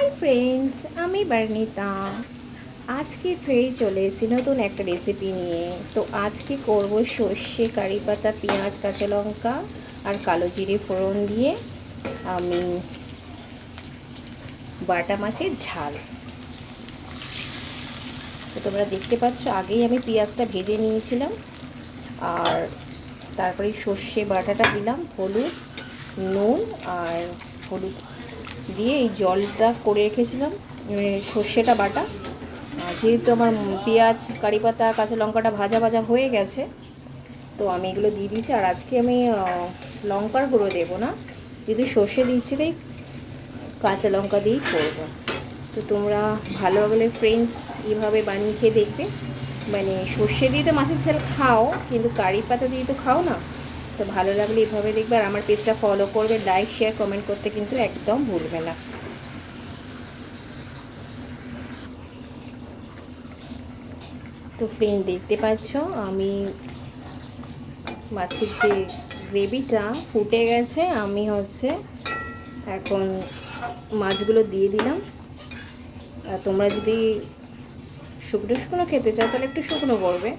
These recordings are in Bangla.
হাই ফ্রেন্ডস, আমি বর্ণিতা। আজকে ফের চলে এসেছি নতুন একটা রেসিপি নিয়ে। তো আজকে করব সর্ষে, কারি পাতা, পেঁয়াজ, কাঁচা লঙ্কা আর কালো জিরে ফোড়ন দিয়ে আমি বাটা মাছের ঝাল। তো তোমরা দেখতে পাচ্ছ, আগেই আমি পেঁয়াজটা ভেজে নিয়েছিলাম আর তারপরে সর্ষে বাটাটা দিলাম, হলুদ, নুন আর হলুদ দিয়ে এই জলটা করে রেখেছিলাম। সর্ষেটা বাটা, যেহেতু আমার পেঁয়াজ, কারি পাতা, কাঁচা লঙ্কাটা ভাজা ভাজা হয়ে গেছে, তো আমি এগুলো দিয়ে দিয়েছি। আর আজকে আমি লঙ্কার গুঁড়ো দেবো না, যদি সর্ষে দিচ্ছি তাই কাঁচা লঙ্কা দিয়েই করবো। তো তোমরা ভালোভাবে ফ্রেন্ডস এইভাবে বানিয়ে খেয়ে দেখবে। মানে সর্ষে দিয়ে তো মাছের ঝাল খাও, কিন্তু কারি পাতা দিয়ে তো খাও না। তো ভালো লাগলে এইভাবে দেখবে, আর আমার পেজটা ফলো করবে, লাইক, শেয়ার, কমেন্ট করতে কিন্তু একদম ভুলবে না। তো ফ্রেন্ড দেখতে পাচ্ছ, আমি মাছের যে গ্রেভিটা ফুটে গেছে, আমি এখন মাছগুলো দিয়ে দিলাম। আর তোমরা যদি শুকনো শুকনো খেতে চাও তাহলে একটু শুকনো করবে,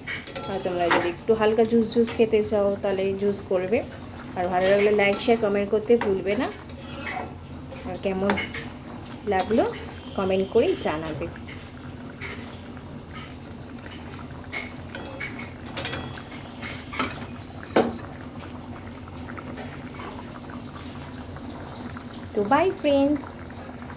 আর তোমরা যদি একটু হালকা জুস জুস খেতে চাও তাহলে জুস করবে। আর ভালো লাগলে লাইক, শেয়ার, কমেন্ট করতে ভুলবে না। আর কেমন লাগলো কমেন্ট করেই জানাবে। তো বাই ফ্রেন্ডস।